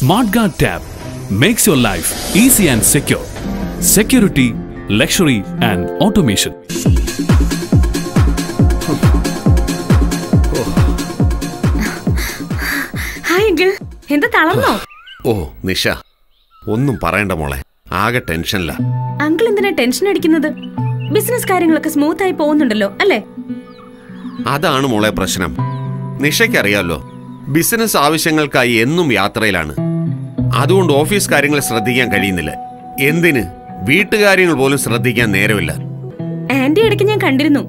SmartGuard tab makes your life easy and secure. Security, luxury and automation. Hi uncle. എന്താ തളർന്നോ? ഓ നിഷ ഒന്നും പറയണ്ട മോളെ ആകെ ടെൻഷനില്ല. അങ്കിൾ എന്തിനാ ടെൻഷൻ അടിക്കുന്നത്? ബിസിനസ് കാര്യങ്ങളൊക്കെ സ്മൂത്ത് ആയി പോകുന്നുണ്ടല്ലോ അല്ലേ? അതാണ് മോളെ പ്രശ്നം. നിഷയ്ക്കറിയാലോ ബിസിനസ് ആവശ്യങ്ങൾക്കായി എന്നും യാത്രയിലാണ്. അതുകൊണ്ട് ഓഫീസ് കാര്യങ്ങൾ ശ്രദ്ധിക്കാൻ കഴിയുന്നില്ല. എന്തിന് വീട്ടുകാര്യങ്ങൾ പോലും ശ്രദ്ധിക്കാൻ നേരമില്ല. ആന്റി ഇടയ്ക്ക് ഞാൻ കണ്ടിരുന്നു.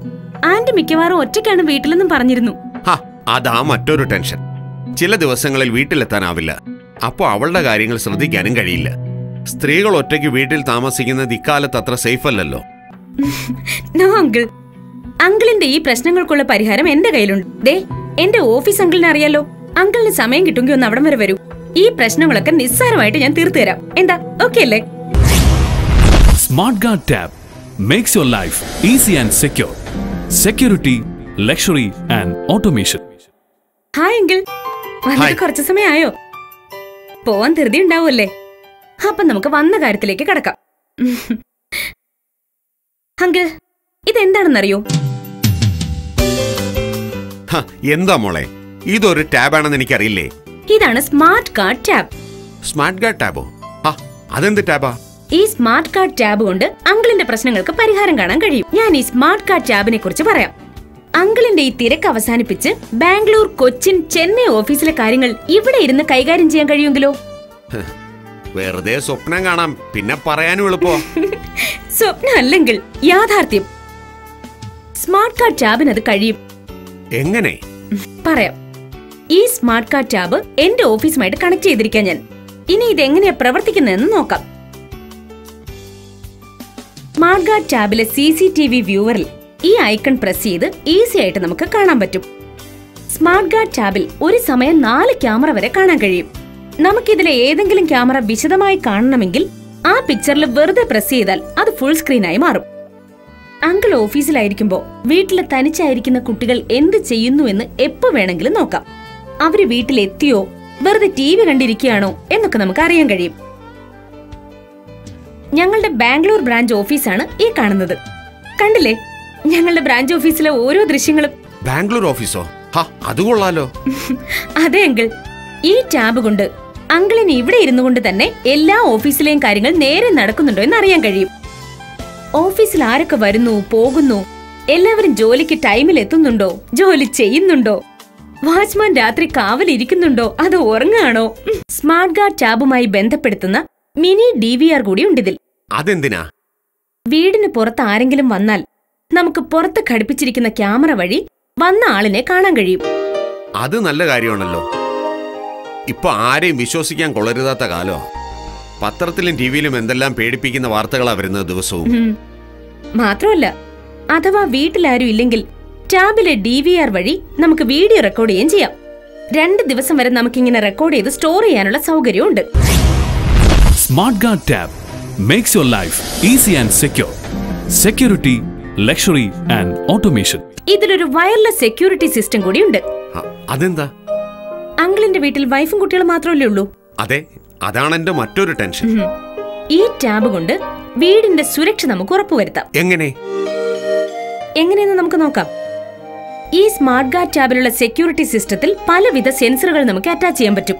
ആന്റി മിക്കവാറും ഒറ്റയ്ക്കാണ് വീട്ടിലെന്നും പറഞ്ഞിരുന്നു. അതാ മറ്റൊരു ടെൻഷൻ. ചില ദിവസങ്ങളിൽ വീട്ടിലെത്താനാവില്ല. അപ്പോ അവളുടെ കാര്യങ്ങൾ ശ്രദ്ധിക്കാനും കഴിയില്ല. സ്ത്രീകൾ ഒറ്റയ്ക്ക് വീട്ടിൽ താമസിക്കുന്നത് ഇക്കാലത്ത് അത്ര സേഫ് അല്ലല്ലോ. No uncle. അങ്കിളിന്റെ ഈ പ്രശ്നങ്ങൾക്കുള്ള പരിഹാരം എന്റെ കയ്യിലുണ്ട്. ദേ എന്റെ ഓഫീസ് അങ്കിളിനെ അറിയാലോ. അങ്കിളിന് സമയം കിട്ടുമെങ്കിൽ ഒന്ന് അവിടം വരെ വരൂ. ഈ പ്രശ്നങ്ങളൊക്കെ നിസ്സാരമായിട്ട് ഞാൻ തീർത്തു തരാം. എന്താ ഓക്കെ അല്ലേ? SmartGuard tab makes your life easy and secure. Security, luxury and automation. Hi uncle. വന്നിട്ട് കുറച്ച് സമയമായോ? പോവാൻ ധൃതി ഉണ്ടാവുമല്ലേ? അപ്പൊ നമുക്ക് വന്ന കാര്യത്തിലേക്ക് കടക്കാം. അങ്കിൾ ഇതെന്താണെന്നറിയോ? എന്താ മോളെ ഇതൊരു ടാബാണെന്ന് എനിക്കറിയില്ലേ. ഇതാണ് smart card tab. Smart card ടാബോ? അതെന്ത് ടാബാ? ഈ സ്മാർട്ട് കാർഡ് ടാബ് കൊണ്ട് അങ്കിളിന്റെ പ്രശ്നങ്ങൾക്ക് പരിഹാരം കാണാൻ കഴിയും. ഞാൻ ഈ സ്മാർട്ട് കാർഡ് ടാബിനെ കുറിച്ച് പറയാം. അങ്കിളിന്റെ ഈ തിരക്ക് അവസാനിപ്പിച്ച് ബാംഗ്ലൂർ, കൊച്ചിൻ, ചെന്നൈ ഓഫീസിലെ കാര്യങ്ങൾ ഇവിടെ ഇരുന്ന് കൈകാര്യം ചെയ്യാൻ കഴിയുമെങ്കിലോ? വെറുതെ സ്വപ്നം കാണാം, പിന്നെ പറയാനും എളുപ്പോ. സ്വപ്നം അല്ലെങ്കിൽ യാഥാർത്ഥ്യം. സ്മാർട്ട് കാർഡ് ടാബിന് അത് കഴിയും. എങ്ങനെ? പറയാം. ഈ സ്മാർട്ട് കാർഡ് ടാബ് എന്റെ ഓഫീസുമായിട്ട് കണക്ട് ചെയ്തിരിക്കാൻ ഞാൻ. ഇനി ഇതെങ്ങനെയാ പ്രവർത്തിക്കുന്നതെന്ന് നോക്കാം. സ്മാർട്ട് കാർഡ് ടാബിലെ CCTV വ്യൂവറിൽ ഈ ഐക്കൺ പ്രസ് ചെയ്ത് ഈസി ആയിട്ട് നമുക്ക് കാണാൻ പറ്റും. സ്മാർട്ട് കാർഡ് ടാബിൽ ഒരു സമയം 4 ക്യാമറ വരെ കാണാൻ കഴിയും. നമുക്കിതിലെ ഏതെങ്കിലും ക്യാമറ വിശദമായി കാണണമെങ്കിൽ ആ പിക്ചറിൽ വെറുതെ പ്രസ് ചെയ്താൽ അത് ഫുൾ സ്ക്രീനായി മാറും. അങ്കിൾ ഓഫീസിലായിരിക്കുമ്പോ വീട്ടില് തനിച്ചായിരിക്കുന്ന കുട്ടികൾ എന്ത് ചെയ്യുന്നു എന്ന് എപ്പോ വേണമെങ്കിലും നോക്കാം. അവര് വീട്ടിലെത്തിയോ വെറുതെ TV കണ്ടിരിക്കുകയാണോ എന്നൊക്കെ നമുക്ക് അറിയാൻ കഴിയും. ഞങ്ങളുടെ ബാംഗ്ലൂർ ബ്രാഞ്ച് ഓഫീസാണ് ഈ കാണുന്നത്. കണ്ടില്ലേ ഞങ്ങളുടെ ബ്രാഞ്ച് ഓഫീസിലെ ഓരോ ദൃശ്യങ്ങളും. ബാംഗ്ലൂർ ഓഫീസോ? അത് കൊള്ളാലോ. അതെ അങ്കിൾ. ഈ ടാബ് കൊണ്ട് അങ്കിളിന് ഇവിടെ ഇരുന്നു കൊണ്ട് തന്നെ എല്ലാ ഓഫീസിലെയും കാര്യങ്ങൾ നേരെ നടക്കുന്നുണ്ടോ എന്ന് അറിയാൻ കഴിയും. ഓഫീസിൽ ആരൊക്കെ വരുന്നു പോകുന്നു, എല്ലാവരും ജോലിക്ക് ടൈമിൽ എത്തുന്നുണ്ടോ, ജോലി ചെയ്യുന്നുണ്ടോ, വാച്ച്മാൻ രാത്രി കാവലിരിക്കുന്നുണ്ടോ, അത് ഉറങ്ങാണോ. സ്മാർട്ട് ഗാർഡ് ടാബുമായി ബന്ധപ്പെടുത്തുന്ന മിനി DVR കൂടി ഉണ്ടിതിൽ. അതെന്തിനാ? വീടിന് പുറത്ത് ആരെങ്കിലും വന്നാൽ നമുക്ക് പുറത്ത് ഘടിപ്പിച്ചിരിക്കുന്ന ക്യാമറ വഴി വന്ന ആളിനെ കാണാൻ കഴിയും. അത് നല്ല കാര്യമാണല്ലോ. ഇപ്പൊ ആരെയും വിശ്വസിക്കാൻ കൊള്ളരുതാത്ത കാലോ. പത്രത്തിലും ടിവിയിലും എന്തെല്ലാം പേടിപ്പിക്കുന്ന വാർത്തകളാ വരുന്നത് ദിവസവും. മാത്രമല്ല അഥവാ വീട്ടിലാരും ഇല്ലെങ്കിൽ ടാബിലെ DVR വഴി നമുക്ക് വീഡിയോ റെക്കോർഡ് ചെയ്യുകയും ചെയ്യാം. 2 ദിവസം വരെ നമുക്കിങ്ങനെ റെക്കോർഡ് ചെയ്ത് സ്റ്റോർ ചെയ്യാനുള്ള സൗകര്യമുണ്ട്. SmartGuard tab makes your life easy and secure. Security, luxury and automation. ഇതിലൊരു വയർലെസ് സെക്യൂരിറ്റി സിസ്റ്റം കൂടി ഉണ്ട്. അതെന്താ? അങ്കിളിന്റെ വീട്ടിൽ വൈഫും കുട്ടികളും മാത്രമല്ലേ ഉള്ളൂ? അതെ, അതാണ് എന്റെ മറ്റൊരു ടെൻഷൻ. ഈ ടാബ് കൊണ്ട് വീടിന്റെ സുരക്ഷ നമുക്ക് ഉറപ്പുവരുത്താം. എങ്ങനെയെന്ന് നമുക്ക് നോക്കാം. ഈ സ്മാർട്ട് ഗാർഡ് ടാബിലുള്ള സെക്യൂരിറ്റി സിസ്റ്റത്തിൽ പലവിധ സെൻസറുകൾ നമുക്ക് അറ്റാച്ച് ചെയ്യാൻ പറ്റും.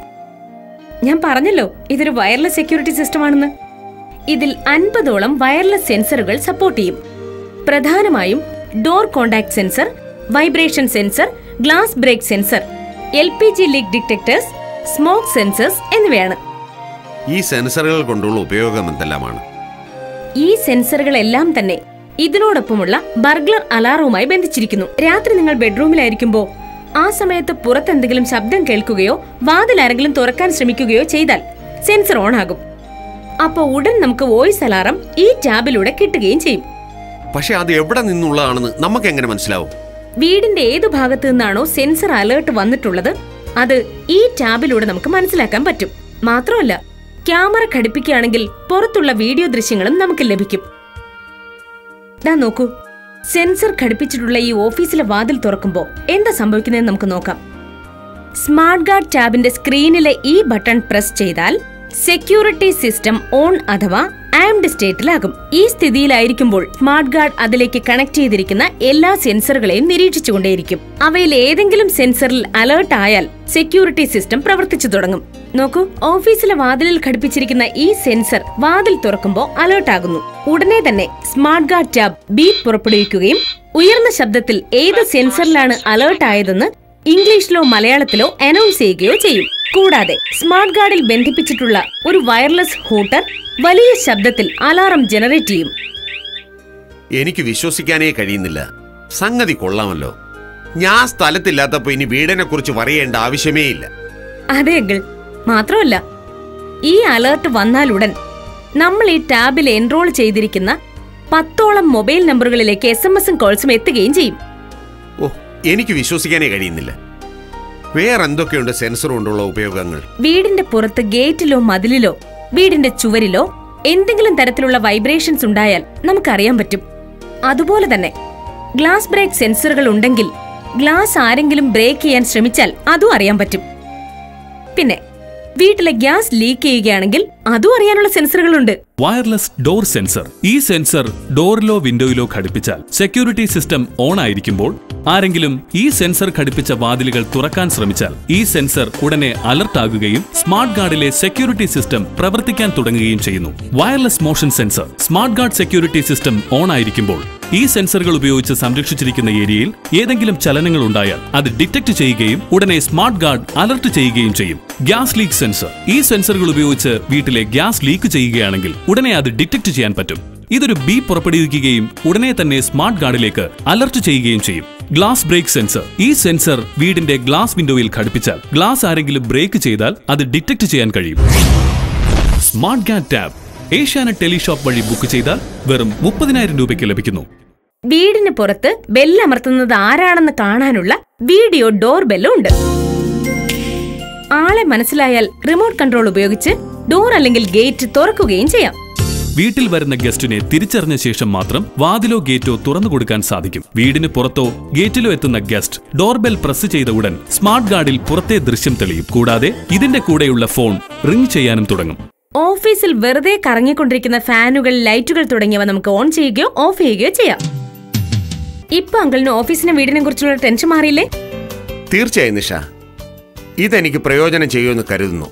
ഞാൻ പറഞ്ഞല്ലോ ഇതൊരു വയർലെസ് സെക്യൂരിറ്റി സിസ്റ്റം ആണെന്ന്. ഇതിൽ 50ഓളം വയർലെസ് സെൻസറുകൾ സപ്പോർട്ട് ചെയ്യും. പ്രധാനമായും door contact sensor, vibration sensor, glass break sensor, LPG leak detectors, smoke sensors എന്നിവയാണ്. ഈ സെൻസറുകൾ കൊണ്ടുള്ള ഉപയോഗം എന്തെല്ലാമാണ്? ഈ സെൻസറുകളെല്ലാം തന്നെ ഇതിനോടൊപ്പമുള്ള ബർഗ്ലർ അലാറവുമായി ബന്ധിച്ചിരിക്കുന്നു. രാത്രി നിങ്ങൾ ബെഡ്റൂമിലായിരിക്കുമ്പോ ആ സമയത്ത് പുറത്തെന്തെങ്കിലും ശബ്ദം കേൾക്കുകയോ വാതിൽ ആരെങ്കിലും തുറക്കാൻ ശ്രമിക്കുകയോ ചെയ്താൽ സെൻസർ ഓൺ ആകും. അപ്പൊ ഉടൻ നമുക്ക് വോയിസ് അലാറം ഈ ടാബിലൂടെ കിട്ടുകയും ചെയ്യും. പക്ഷെ അത് എവിടെ നിന്നുള്ളതാണെന്ന് നമുക്ക് എങ്ങനെ മനസ്സിലാവും? വീടിന്റെ ഏതു ഭാഗത്തു നിന്നാണോ സെൻസർ അലേർട്ട് വന്നിട്ടുള്ളത് അത് ഈ ടാബിലൂടെ നമുക്ക് മനസ്സിലാക്കാൻ പറ്റും. മാത്രമല്ല ക്യാമറ ഘടിപ്പിക്കുകയാണെങ്കിൽ പുറത്തുള്ള വീഡിയോ ദൃശ്യങ്ങളും നമുക്ക് ലഭിക്കും. നോക്കൂ, സെൻസർ ഘടിപ്പിച്ചിട്ടുള്ള ഈ ഓഫീസിലെ വാതിൽ തുറക്കുമ്പോ എന്താ സംഭവിക്കുന്നതെന്ന് നമുക്ക് നോക്കാം. സ്മാർട്ട് ഗാർഡ് ടാബിന്റെ സ്ക്രീനിലെ ഈ ബട്ടൺ പ്രസ് ചെയ്താൽ സെക്യൂരിറ്റി സിസ്റ്റം ഓൺ അഥവാ ആംഡ് സ്റ്റേറ്റിലാകും. ഈ സ്ഥിതിയിലായിരിക്കുമ്പോൾ സ്മാർട്ട് ഗാർഡ് അതിലേക്ക് കണക്ട് ചെയ്തിരിക്കുന്ന എല്ലാ സെൻസറുകളെയും നിരീക്ഷിച്ചുകൊണ്ടേയിരിക്കും. അവയിൽ ഏതെങ്കിലും സെൻസറിൽ അലേർട്ട് ആയാൽ സെക്യൂരിറ്റി സിസ്റ്റം പ്രവർത്തിച്ചു തുടങ്ങും. നോക്കൂ, ഓഫീസിലെ വാതിലിൽ ഘടിപ്പിച്ചിരിക്കുന്ന ഈ സെൻസർ വാതിൽ തുറക്കുമ്പോൾ അലേർട്ട് ആകുന്നു. ഉടനെ തന്നെ സ്മാർട്ട് ഗാർഡ് ടാബ് ബീപ്പ് പുറപ്പെടുവിക്കുകയും ഉയർന്ന ശബ്ദത്തിൽ ഏത് സെൻസറിലാണ് അലേർട്ട് ആയതെന്ന് ഇംഗ്ലീഷിലോ മലയാളത്തിലോ അനൗൺസ് ചെയ്യുകയോ ചെയ്യും. കൂടാതെ സ്മാർട്ട് ഗാർഡിൽ ബന്ധിപ്പിച്ചിട്ടുള്ള ഒരു വയർലെസ് ഹൂട്ടർ വലിയ ശബ്ദത്തിൽ അലാറം ജനറേറ്റ് ചെയ്യും. എനിക്ക് വിശ്വസിക്കാനേ കഴിയുന്നില്ല. സംഗതി കൊള്ളാമല്ലോ. ഞാൻ സ്ഥലത്തില്ലാത്തപ്പോ ഇനി വീടിനെ കുറിച്ച് പറയേണ്ട ആവശ്യമേ ഇല്ല. അതെ അങ്കിൾ. മാത്രമല്ല, ഈ അലേർട്ട് വന്നാലുടൻ നമ്മൾ ഈ ടാബിൽ എൻറോൾ ചെയ്തിരിക്കുന്ന 10ഓളം മൊബൈൽ നമ്പറുകളിലേക്ക് SMS-ഉം കോൾസും എത്തുകയും ചെയ്യും. ഓ, എനിക്ക് വിശ്വസിക്കാനേ കഴിയുന്നില്ല. വേറെന്തൊക്കെയുണ്ട് സെൻസർ കൊണ്ടുള്ള ഉപയോഗങ്ങൾ? വീടിന്റെ പുറത്ത് ഗേറ്റിലോ മതിലിലോ വീടിന്റെ ചുവരിലോ എന്തെങ്കിലും തരത്തിലുള്ള വൈബ്രേഷൻസ് ഉണ്ടായാൽ നമുക്കറിയാൻ പറ്റും. അതുപോലെ തന്നെ ഗ്ലാസ് ബ്രേക്ക് സെൻസറുകൾ ഉണ്ടെങ്കിൽ ഗ്ലാസ് ആരെങ്കിലും ബ്രേക്ക് ചെയ്യാൻ ശ്രമിച്ചാൽ അതും അറിയാൻ പറ്റും. പിന്നെ വീട്ടിലെ ഗ്യാസ് ലീക്ക് ചെയ്യുകയാണെങ്കിൽ അതും അറിയാനുള്ള സെൻസറുകളുണ്ട്. Wireless door sensor. ഈ സെൻസർ ഡോറിലോ വിൻഡോയിലോ ഘടിപ്പിച്ചാൽ സെക്യൂരിറ്റി സിസ്റ്റം ഓൺ ആയിരിക്കുമ്പോൾ ആരെങ്കിലും ഈ സെൻസർ ഘടിപ്പിച്ച വാതിലുകൾ തുറക്കാൻ ശ്രമിച്ചാൽ ഈ സെൻസർ ഉടനെ അലർട്ട് ആകുകയും സ്മാർട്ട് ഗാർഡിലെ സെക്യൂരിറ്റി സിസ്റ്റം പ്രവർത്തിക്കാൻ തുടങ്ങുകയും ചെയ്യുന്നു. Wireless motion sensor. Smart guard security system on ആയിരിക്കുമ്പോൾ ഈ സെൻസറുകൾ ഉപയോഗിച്ച് സംരക്ഷിച്ചിരിക്കുന്ന ഏരിയയിൽ ഏതെങ്കിലും ചലനങ്ങൾ ഉണ്ടായാൽ അത് ഡിറ്റക്ട് ചെയ്യുകയും ഉടനെ സ്മാർട്ട് ഗാർഡ് അലർട്ട് ചെയ്യുകയും ചെയ്യും. Gas leak sensor. ഈ സെൻസറുകൾ ഉപയോഗിച്ച് വീട്ടിലെ ഗ്യാസ് ലീക്ക് ചെയ്യുകയാണെങ്കിൽ ഉടനെ അത് ഡിറ്റക്ട് ചെയ്യാൻ പറ്റും. ഇതൊരു ബീപ്പ് പുറപ്പെടുവിക്കുകയും ഉടനെ തന്നെ സ്മാർട്ട് ഗാർഡിലേക്ക് അലർട്ട് ചെയ്യുകയും ചെയ്യും. Glass break sensor. ഈ സെൻസർ വീടിന്റെ ഗ്ലാസ് വിൻഡോയിൽ ഘടിപ്പിച്ചാൽ ഗ്ലാസ് ആരെങ്കിലും ബ്രേക്ക് ചെയ്താൽ അത് ഡിറ്റക്ട് ചെയ്യാൻ കഴിയും. Smart guard tab Asianet teleshop വഴി ബുക്ക് ചെയ്താൽ വെറും 30,000 രൂപയ്ക്ക് ലഭിക്കുന്നു. വീടിന് പുറത്ത് ബെല്ലമർത്തുന്നത് ആരാണെന്ന് കാണാനുള്ള വീഡിയോ ഡോർ ബെല്ലും ഉണ്ട്. ആളെ മനസ്സിലായാൽ റിമോട്ട് കൺട്രോൾ ഉപയോഗിച്ച് ഡോർ അല്ലെങ്കിൽ ഗേറ്റ് തുറക്കുകയും ചെയ്യാം. വീട്ടിൽ വരുന്ന ഗസ്റ്റിനെ തിരിച്ചറിഞ്ഞ ശേഷം മാത്രം വാതിലോ ഗേറ്റോ തുറന്നു കൊടുക്കാൻ സാധിക്കും. വീടിന് പുറത്തോ ഗേറ്റിലോ എത്തുന്ന ഗസ്റ്റ് ഡോർബെൽ പ്രസ് ചെയ്ത ഉടൻ സ്മാർട്ട് ഗാർഡിൽ പുറത്തെ ദൃശ്യം തെളിയും. കൂടാതെ ഇതിന്റെ കൂടെയുള്ള ഫോൺ റിംഗ് ചെയ്യാനും തുടങ്ങും. ഓഫീസിൽ വെറുതെ കറങ്ങിക്കൊണ്ടിരിക്കുന്ന ഫാനുകൾ, ലൈറ്റുകൾ തുടങ്ങിയവ നമുക്ക് ഓൺ ചെയ്യുകയോ ഓഫ് ചെയ്യുകയോ ചെയ്യാം. ഇപ്പൊ അങ്കിളിന് ഓഫീസിനെ വീടിനെ കുറിച്ചുള്ള ടെൻഷൻ മാറിയില്ലേ? തീർച്ചയായും നിഷ, ഇതെനിക്ക് പ്രയോജനം ചെയ്യുമെന്ന് കരുതുന്നു.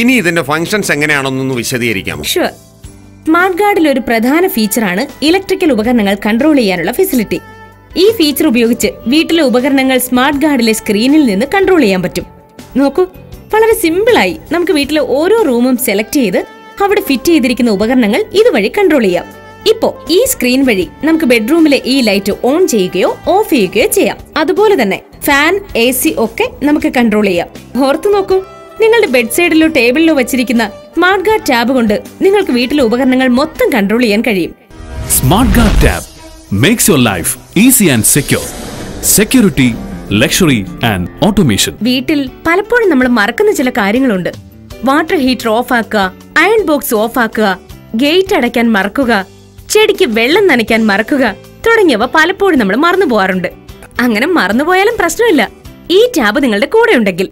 ഇനി ഇതിന്റെ ഫംഗ്ഷൻസ് എങ്ങനെയാണെന്നൊന്ന് വിശദീകരിക്കാം. ഷുവർ. സ്മാർട്ട് ഗാർഡിൽ ഒരു പ്രധാന ഫീച്ചറാണ് ഇലക്ട്രിക്കൽ ഉപകരണങ്ങൾ കൺട്രോൾ ചെയ്യാനുള്ള ഫെസിലിറ്റി. ഈ ഫീച്ചർ ഉപയോഗിച്ച് വീട്ടിലെ ഉപകരണങ്ങൾ സ്മാർട്ട് ഗാർഡിലെ സ്ക്രീനിൽ നിന്ന് കൺട്രോൾ ചെയ്യാൻ പറ്റും. നോക്കൂ, വളരെ സിമ്പിളായി നമുക്ക് വീട്ടിലെ ഓരോ റൂമും സെലക്ട് ചെയ്ത് അവിടെ ഫിറ്റ് ചെയ്തിരിക്കുന്ന ഉപകരണങ്ങൾ ഇതുവഴി കൺട്രോൾ ചെയ്യാം. ഇപ്പോ ഈ സ്ക്രീൻ വഴി നമുക്ക് ബെഡ്റൂമിലെ ഈ ലൈറ്റ് ഓൺ ചെയ്യുകയോ ഓഫ് ചെയ്യുകയോ ചെയ്യാം. അതുപോലെ തന്നെ ഫാൻ, AC ഒക്കെ നമുക്ക് കൺട്രോൾ ചെയ്യാം. ഓർത്തു നോക്കൂ, നിങ്ങളുടെ ബെഡ് സൈഡിലോ ടേബിളിലോ വെച്ചിരിക്കുന്ന സ്മാർട്ട് ഗാർഡ് ടാബ് കൊണ്ട് നിങ്ങൾക്ക് വീട്ടിലെ ഉപകരണങ്ങൾ മൊത്തം കൺട്രോൾ ചെയ്യാൻ കഴിയും. Smart guard tab makes your life easy and secure. Security, luxury and automation. വീട്ടിൽ പലപ്പോഴും നമ്മൾ മറക്കുന്ന ചില കാര്യങ്ങളുണ്ട്. വാട്ടർ ഹീറ്റർ ഓഫ് ആക്കുക, അയൺ ബോക്സ് ഓഫ് ആക്കുക, ഗേറ്റ് അടയ്ക്കാൻ മറക്കുക, ചെടിക്ക് വെള്ളം നനയ്ക്കാൻ മറക്കുക തുടങ്ങിയവ പലപ്പോഴും നമ്മൾ മറന്നു പോകാറുണ്ട്. അങ്ങനെ മറന്നുപോയാലും പ്രശ്നമില്ല, ഈ ടാബ് നിങ്ങളുടെ കൂടെ ഉണ്ടെങ്കിൽ.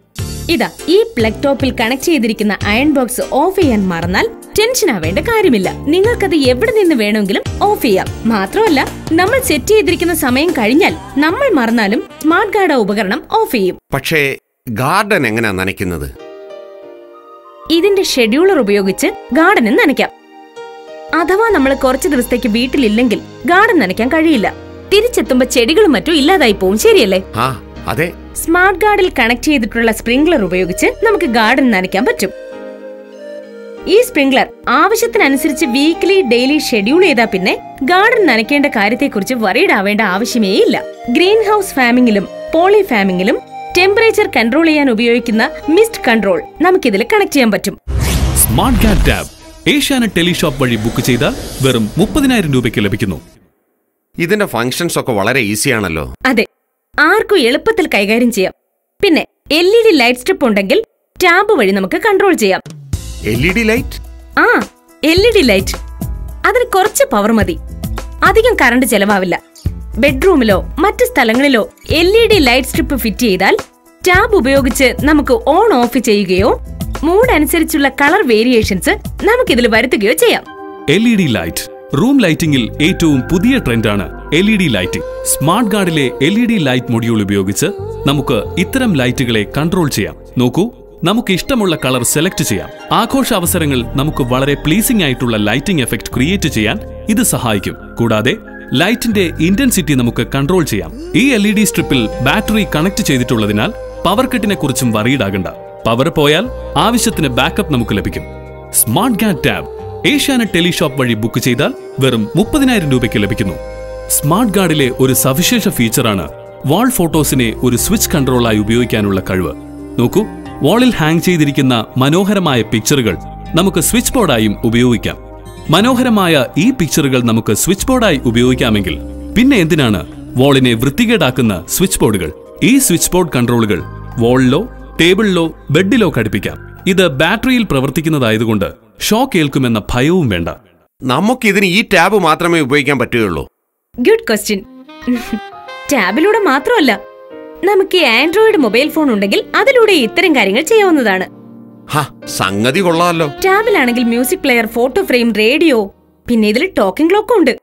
ഇതാ, ഈ പ്ലഗ് ടോപ്പിൽ കണക്ട് ചെയ്തിരിക്കുന്ന അയൺ ബോക്സ് ഓഫ് ചെയ്യാൻ മറന്നാൽ ടെൻഷൻ ആവേണ്ട കാര്യമില്ല. നിങ്ങൾക്കത് എവിടെ നിന്ന് വേണമെങ്കിലും ഓഫ് ചെയ്യാം. മാത്രമല്ല, നമ്മൾ സെറ്റ് ചെയ്തിരിക്കുന്ന സമയം കഴിഞ്ഞാൽ നമ്മൾ മറന്നാലും സ്മാർട്ട് ഗാർഡ് ഉപകരണം ഓഫ് ചെയ്യും. പക്ഷേ ഗാർഡൻ എങ്ങനെയാ നനയ്ക്കുന്നത്? ഇതിന്റെ ഷെഡ്യൂളർ ഉപയോഗിച്ച് ഗാർഡന് നനയ്ക്കാം. അഥവാ നമ്മൾ കുറച്ചു ദിവസത്തേക്ക് വീട്ടിലില്ലെങ്കിൽ ഗാർഡൻ നനയ്ക്കാൻ കഴിയില്ല. തിരിച്ചെത്തുമ്പോ ചെടികളും മറ്റും ഇല്ലാതായി പോവും, ശരിയല്ലേ? അതെ. സ്മാർട്ട് ഗാർഡിൽ കണക്ട് ചെയ്തിട്ടുള്ള സ്പ്രിംഗ്ലർ ഉപയോഗിച്ച് നമുക്ക് ഗാർഡൻ നനയ്ക്കാൻ പറ്റും. ഈ സ്പ്രിംഗ്ലർ ആവശ്യത്തിനനുസരിച്ച് വീക്ക്ലി, ഡെയിലി ഷെഡ്യൂൾ ചെയ്താൽ പിന്നെ ഗാർഡൻ നനയ്ക്കേണ്ട കാര്യത്തെക്കുറിച്ച് വറീഡ് ആവേണ്ട ആവശ്യമേ ഇല്ല. ഗ്രീൻ ഹൗസ് ഫാമിംഗിലും പോളി ഫാമിംഗിലും ടെമ്പറേച്ചർ കൺട്രോൾ ചെയ്യാൻ ഉപയോഗിക്കുന്ന മിസ്റ്റ് കൺട്രോൾ നമുക്കിതിൽ കണക്ട് ചെയ്യാൻ പറ്റും. Smart guard tab Asianet teleshop വഴി ബുക്ക് ചെയ്താൽ വെറും 30,000 രൂപയ്ക്ക് ലഭിക്കുന്നു. ഇതിന്റെ ഫംഗ്ഷൻസ് ഒക്കെ വളരെ ഈസിയാണല്ലോ. അതെ, ആർക്കും എളുപ്പത്തിൽ കൈകാര്യം ചെയ്യാം. പിന്നെ LED ലൈറ്റ് സ്ട്രിപ്പ് ഉണ്ടെങ്കിൽ ടാബ് വഴി നമുക്ക് കൺട്രോൾ ചെയ്യാം. LED light? LED light. അതിന് കുറച്ച് പവർ മതി, അധികം കറണ്ട് ചെലവാവില്ല. ബെഡ്റൂമിലോ മറ്റു സ്ഥലങ്ങളിലോ LED ലൈറ്റ് സ്ട്രിപ്പ് ഫിറ്റ് ചെയ്താൽ ടാബ് ഉപയോഗിച്ച് നമുക്ക് ഓൺ ഓഫ് ചെയ്യുകയോ മൂഡ് അനുസരിച്ചുള്ള കളർ വേരിയേഷൻസ് നമുക്കിതിൽ വരുത്തുകയോ ചെയ്യാം. LED light. റൂം ലൈറ്റിംഗിൽ ഏറ്റവും പുതിയ ട്രെൻഡാണ് LED ലൈറ്റിംഗ്. സ്മാർട്ട് ഗാർഡിലെ LED ലൈറ്റ് മൊഡ്യൂൾ ഉപയോഗിച്ച് നമുക്ക് ഇത്തരം ലൈറ്റുകളെ കൺട്രോൾ ചെയ്യാം. നോക്കൂ, നമുക്ക് ഇഷ്ടമുള്ള കളർ സെലക്ട് ചെയ്യാം. ആഘോഷ അവസരങ്ങൾ നമുക്ക് വളരെ പ്ലീസിംഗ് ആയിട്ടുള്ള ലൈറ്റിംഗ് എഫക്ട് ക്രിയേറ്റ് ചെയ്യാൻ ഇത് സഹായിക്കും. കൂടാതെ ലൈറ്റിന്റെ ഇന്റൻസിറ്റി നമുക്ക് കൺട്രോൾ ചെയ്യാം. ഈ LED സ്ട്രിപ്പിൽ ബാറ്ററി കണക്ട് ചെയ്തിട്ടുള്ളതിനാൽ പവർ കട്ടിനെ കുറിച്ചും വറീഡാകണ്ട. പവർ പോയാൽ ആവശ്യത്തിന് ബാക്കപ്പ് നമുക്ക് ലഭിക്കും. Smart guard tab Asianet teleshop വഴി ബുക്ക് ചെയ്താൽ വെറും 30,000 രൂപയ്ക്ക് ലഭിക്കുന്നു. സ്മാർട്ട് ഗാർഡിലെ ഒരു സവിശേഷ ഫീച്ചറാണ് വാൾ ഫോട്ടോസിനെ ഒരു സ്വിച്ച് കൺട്രോളായി ഉപയോഗിക്കാനുള്ള കഴിവ്. നോക്കൂ, വാളിൽ ഹാങ് ചെയ്തിരിക്കുന്ന മനോഹരമായ പിക്ചറുകൾ നമുക്ക് സ്വിച്ച് ബോർഡായും ഉപയോഗിക്കാം. മനോഹരമായ ഈ പിക്ചറുകൾ നമുക്ക് സ്വിച്ച് ബോർഡായി ഉപയോഗിക്കാമെങ്കിൽ പിന്നെ എന്തിനാണ് വാളിനെ വൃത്തികേടാക്കുന്ന സ്വിച്ച് ബോർഡുകൾ? ഈ സ്വിച്ച് ബോർഡ് കൺട്രോളുകൾ വാളിലോ ടേബിളിലോ ബെഡിലോ ഘടിപ്പിക്കാം. ഇത് ബാറ്ററിയിൽ പ്രവർത്തിക്കുന്നതായതുകൊണ്ട് ഷോക്ക് ഏൽക്കുമെന്ന ഭയവും വേണ്ട. നമുക്കിതിന് ഈ ടാബ് മാത്രമേ ഉപയോഗിക്കാൻ പറ്റുകയുള്ളൂ. Good question. ടാബിലൂടെ മാത്രമല്ല, നമുക്ക് ആൻഡ്രോയിഡ് മൊബൈൽ ഫോൺ ഉണ്ടെങ്കിൽ അതിലൂടെ ഇത്തരം കാര്യങ്ങൾ ചെയ്യാവുന്നതാണ്. സംഗതി കൊള്ളാമല്ലോ. ടാബിലാണെങ്കിൽ music player, photo frame, radio, പിന്നെ ഇതിൽ ടോക്കിംഗ് ക്ലോക്കും ഉണ്ട്.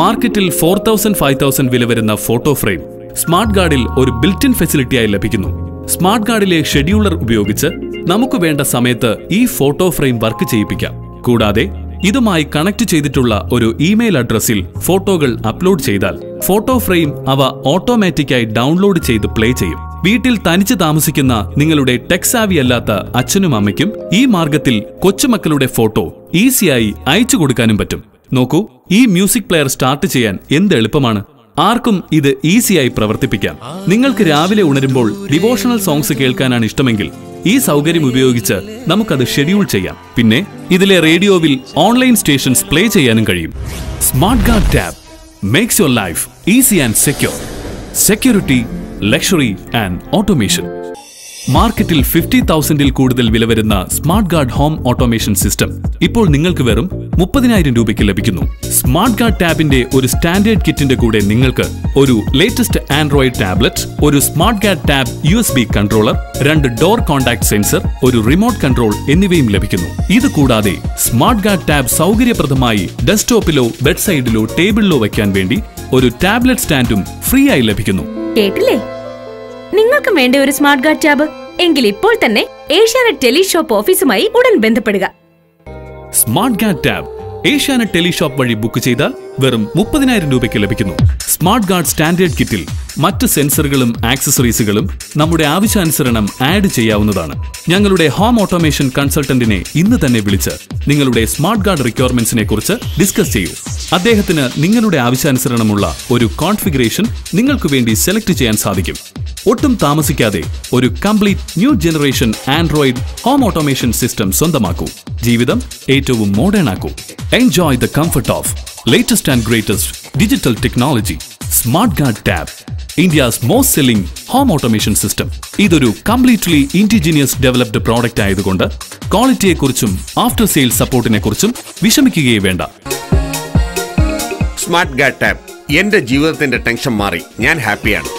മാർക്കറ്റിൽ 4,000-5,000 വില വരുന്ന ഫോട്ടോ ഫ്രെയിം സ്മാർട്ട് ഗാർഡിൽ ഒരു ബിൽറ്റ് ഇൻ ഫെസിലിറ്റിയായി ലഭിക്കുന്നു. സ്മാർട്ട് ഗാർഡിലെ ഷെഡ്യൂളർ ഉപയോഗിച്ച് നമുക്ക് വേണ്ട സമയത്ത് ഈ ഫോട്ടോ ഫ്രെയിം വർക്ക് ചെയ്യിപ്പിക്കാം. കൂടാതെ ഇതുമായി കണക്ട് ചെയ്തിട്ടുള്ള ഒരു ഇമെയിൽ അഡ്രസ്സിൽ ഫോട്ടോകൾ അപ്ലോഡ് ചെയ്താൽ ഫോട്ടോ ഫ്രെയിം അവ ഓട്ടോമാറ്റിക്കായി ഡൗൺലോഡ് ചെയ്ത് പ്ലേ ചെയ്യും. വീട്ടിൽ തനിച്ച് താമസിക്കുന്ന നിങ്ങളുടെ ടെക് സാവി അല്ലാത്ത അച്ഛനും അമ്മയ്ക്കും ഈ മാർഗത്തിൽ കൊച്ചുമക്കളുടെ ഫോട്ടോ ഈസിയായി അയച്ചു കൊടുക്കാനും പറ്റും. നോക്കൂ, ഈ മ്യൂസിക് പ്ലെയർ സ്റ്റാർട്ട് ചെയ്യാൻ എന്ത് എളുപ്പമാണ്. ആർക്കും ഇത് ഈസിയായി പ്രവർത്തിപ്പിക്കാം. നിങ്ങൾക്ക് രാവിലെ ഉണരുമ്പോൾ ഡിവോഷണൽ സോങ്സ് കേൾക്കാനാണ് ഇഷ്ടമെങ്കിൽ ഈ സൗകര്യം ഉപയോഗിച്ച് നമുക്കത് ഷെഡ്യൂൾ ചെയ്യാം. പിന്നെ ഇതിലെ റേഡിയോവിൽ ഓൺലൈൻ സ്റ്റേഷൻസ് പ്ലേ ചെയ്യാനും കഴിയും. Smart guard tab makes your life easy and secure. Security, luxury and automation. മാർക്കറ്റിൽ 50,000-ൽ കൂടുതൽ വില വരുന്ന smart guard home automation system ഇപ്പോൾ നിങ്ങൾക്ക് വെറും 30,000 രൂപയ്ക്ക് ലഭിക്കുന്നു. സ്മാർട്ട് ഗാർഡ് ടാബിന്റെ ഒരു സ്റ്റാൻഡേർഡ് കിറ്റിന്റെ കൂടെ നിങ്ങൾക്ക് ഒരു ലേറ്റസ്റ്റ് ആൻഡ്രോയിഡ് ടാബ്ലറ്റ്, ഒരു smart guard tab USB controller, 2 door contact sensor, ഒരു റിമോട്ട് കൺട്രോൾ എന്നിവയും ലഭിക്കുന്നു. ഇത് കൂടാതെ സ്മാർട്ട് ഗാർഡ് ടാബ് സൗകര്യപ്രദമായി ഡെസ്ക്ടോപ്പിലോ ബെഡ് സൈഡിലോ ടേബിളിലോ വയ്ക്കാൻ വേണ്ടി ഒരു ടാബ്ലറ്റ് സ്റ്റാൻഡും ഫ്രീ ആയി ലഭിക്കുന്നു. കേട്ടില്ലേ? നിങ്ങൾക്കും വേണ്ട ഒരു സ്മാർട്ട് ഗാർഡ് ടാബ് എങ്കിൽ ഇപ്പോൾ തന്നെ ഏഷ്യാനെറ്റ് ടെലിഷോപ്പ് ഓഫീസുമായി ഉടൻ ബന്ധപ്പെടുക. Smart guard tab Asianet teleshop വഴി ബുക്ക് ചെയ്താൽ വെറും 30,000 രൂപയ്ക്ക് ലഭിക്കുന്നു. സ്മാർട്ട് ഗാർഡ് സ്റ്റാൻഡേർഡ് കിറ്റിൽ മറ്റ് സെൻസറുകളും ആക്സസറീസുകളും നമ്മുടെ ആവശ്യാനുസരണം ആഡ് ചെയ്യാവുന്നതാണ്. ഞങ്ങളുടെ ഹോം ഓട്ടോമേഷൻ കൺസൾട്ടന്റിനെ ഇന്ന് തന്നെ വിളിച്ച് നിങ്ങളുടെ സ്മാർട്ട് ഗാർഡ് റിക്വയർമെന്റ്സിനെ കുറിച്ച് ഡിസ്കസ് ചെയ്യൂ. അദ്ദേഹത്തിന് നിങ്ങളുടെ ആവശ്യാനുസരണമുള്ള ഒരു കോൺഫിഗറേഷൻ നിങ്ങൾക്ക് വേണ്ടി സെലക്ട് ചെയ്യാൻ സാധിക്കും. ഒട്ടും താമസിക്കാതെ ഒരു complete new generation android home automation system സ്വന്തമാക്കൂ. ജീവിതം ഏറ്റവും മോഡേൺ ആക്കൂ. Enjoy the comfort of latest and greatest digital technology. Smart Guard Tab, India's most selling home automation system. ഇതൊരു കംപ്ലീറ്റ്ലി ഇൻഡിജിനിയസ് ഡെവലപ്ഡ് പ്രോഡക്റ്റ് ആയതുകൊണ്ട് ക്വാളിറ്റിയെക്കുറിച്ചും ആഫ്റ്റർ സെയിൽ സപ്പോർട്ടിനെ കുറിച്ചും വിഷമിക്കുകയേ വേണ്ട. Smart guard tab എന്റെ ജീവിതത്തിന്റെ ടെൻഷൻ മാറി. ഞാൻ ഹാപ്പിയാണ്.